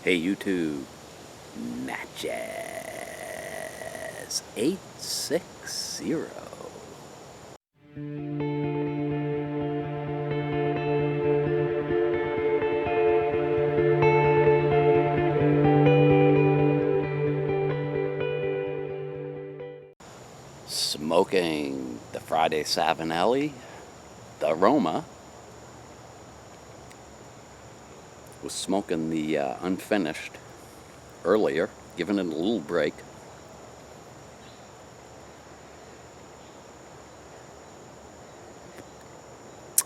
Hey YouTube, Natchez 860. Smoking the Friday Savinelli, the Roma. Was smoking the unfinished earlier, giving it a little break.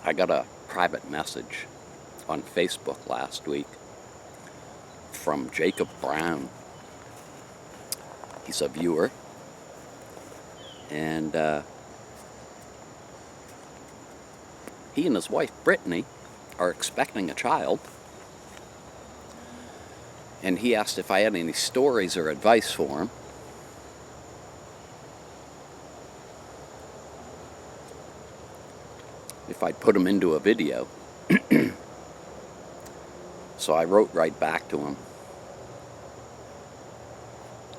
I got a private message on Facebook last week from Jacob Brown. He's a viewer, and he and his wife Brittany are expecting a child, and he asked if I had any stories or advice for him. If I'd put him into a video. So I wrote right back to him.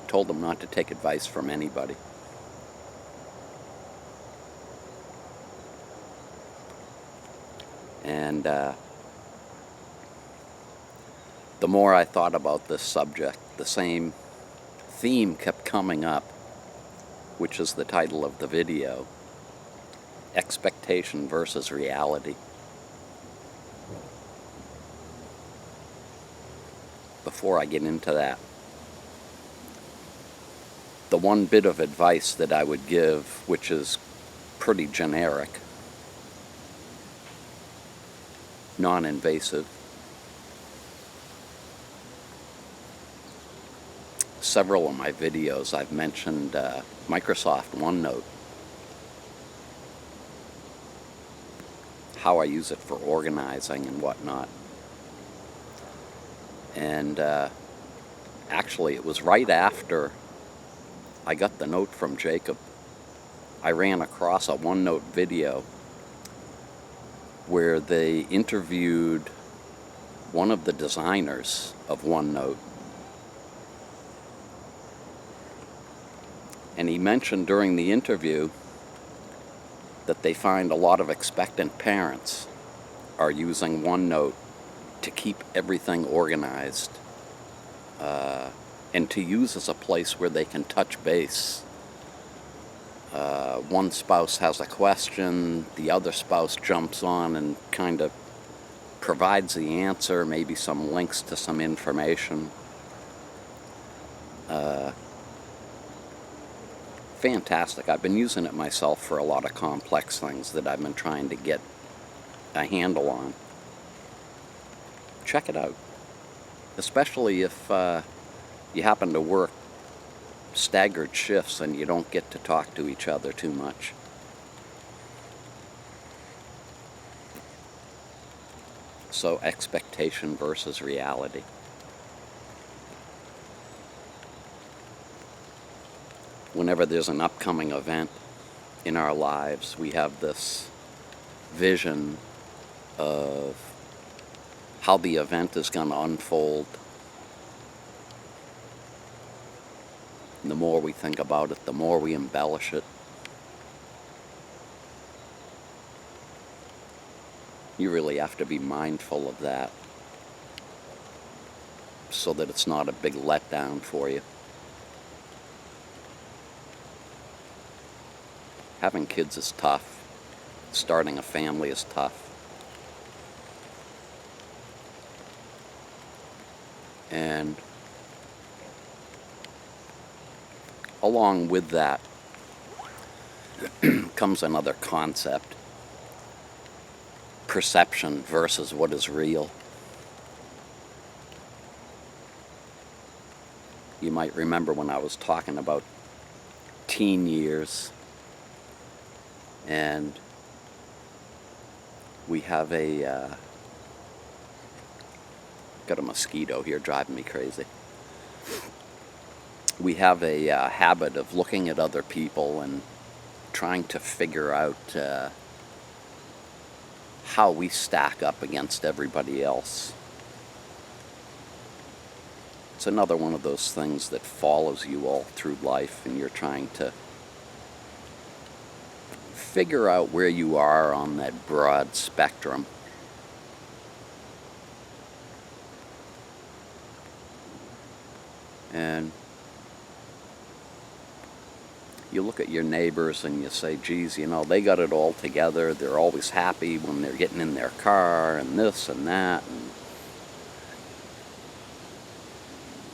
Told him not to take advice from anybody. And the more I thought about this subject, the same theme kept coming up, which is the title of the video: expectation versus reality. Before I get into that, the one bit of advice that I would give, which is pretty generic, non-invasive. Several of my videos I've mentioned Microsoft OneNote, how I use it for organizing and whatnot. And actually it was right after I got the note from Jacob, I ran across a OneNote video where they interviewed one of the designers of OneNote. And he mentioned during the interview that they find a lot of expectant parents are using OneNote to keep everything organized, and to use as a place where they can touch base. One spouse has a question, the other spouse jumps on and kind of provides the answer, maybe some links to some information. Fantastic. I've been using it myself for a lot of complex things that I've been trying to get a handle on. Check it out. Especially if you happen to work staggered shifts and you don't get to talk to each other too much. So, expectation versus reality. Whenever there's an upcoming event in our lives, we have this vision of how the event is going to unfold. And the more we think about it, the more we embellish it. You really have to be mindful of that so that it's not a big letdown for you. Having kids is tough. Starting a family is tough. And along with that comes another concept: perception versus what is real. You might remember when I was talking about teen years, and we have got a mosquito here driving me crazy. We have a habit of looking at other people and trying to figure out how we stack up against everybody else. It's another one of those things that follows you all through life, and you're trying to figure out where you are on that broad spectrum. And you look at your neighbors and you say, geez, you know, they got it all together. They're always happy when they're getting in their car and this and that. And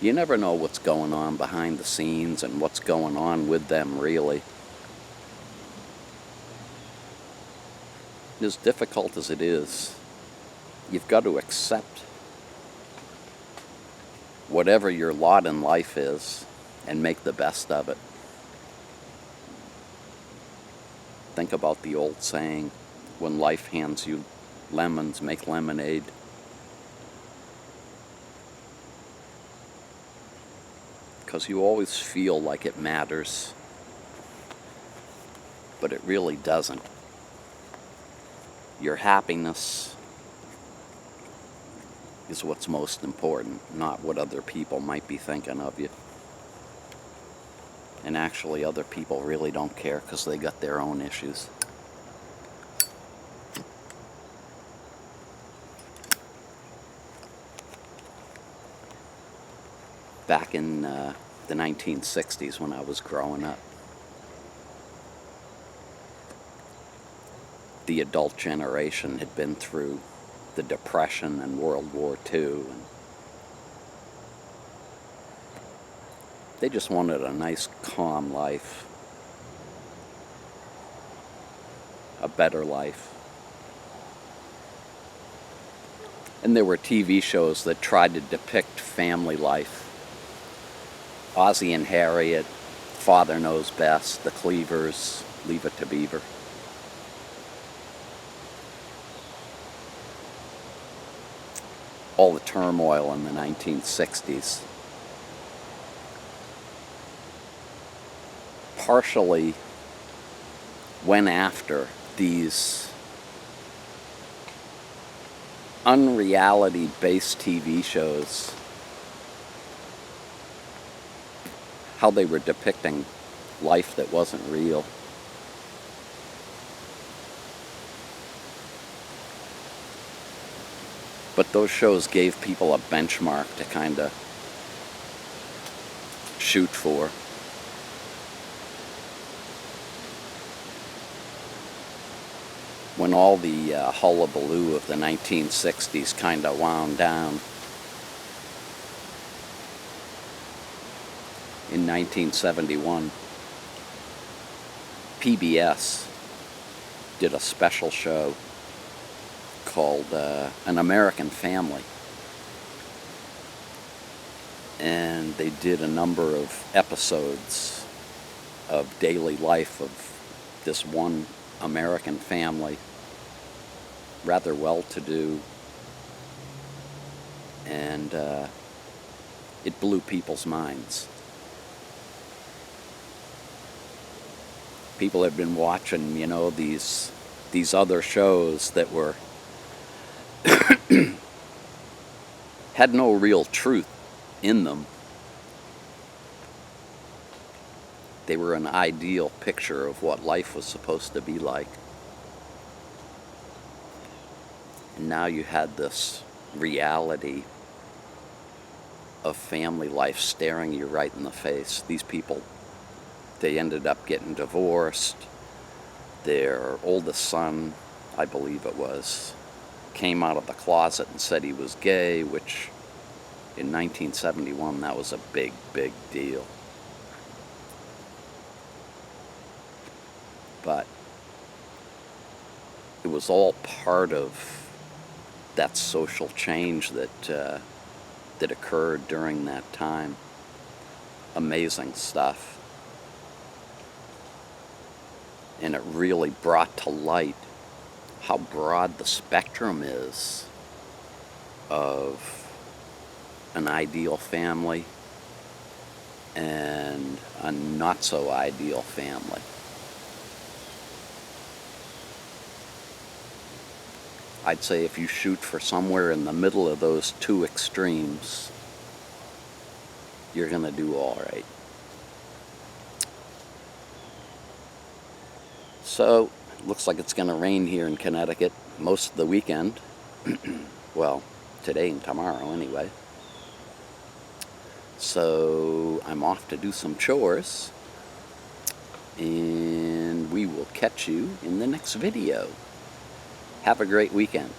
you never know what's going on behind the scenes and what's going on with them, really. As difficult as it is, you've got to accept whatever your lot in life is and make the best of it. Think about the old saying, when life hands you lemons, make lemonade. Because you always feel like it matters, but it really doesn't. Your happiness is what's most important, not what other people might be thinking of you. And actually, other people really don't care because they got their own issues. Back in the 1960s when I was growing up, the adult generation had been through the Depression and World War II, and they just wanted a nice, calm life, a better life. And there were TV shows that tried to depict family life. Ozzie and Harriet, Father Knows Best, The Cleavers, Leave It to Beaver. All the turmoil in the 1960s partially went after these unreality-based TV shows, how they were depicting life that wasn't real. But those shows gave people a benchmark to kind of shoot for. When all the hullabaloo of the 1960s kind of wound down, in 1971, PBS did a special show called An American Family. And they did a number of episodes of daily life of this one American family, rather well-to-do, and it blew people's minds. People had been watching, you know, these other shows that were had no real truth in them. They were an ideal picture of what life was supposed to be like. And now you had this reality of family life staring you right in the face. These people, they ended up getting divorced. Their oldest son, I believe it was, came out of the closet and said he was gay, which in 1971, that was a big, big deal. But it was all part of that social change that occurred during that time. Amazing stuff. And it really brought to light how broad the spectrum is of an ideal family and a not so ideal family. I'd say if you shoot for somewhere in the middle of those two extremes, you're going to do all right. So, looks like it's going to rain here in Connecticut most of the weekend. Well, today and tomorrow anyway. So, I'm off to do some chores. And we will catch you in the next video. Have a great weekend.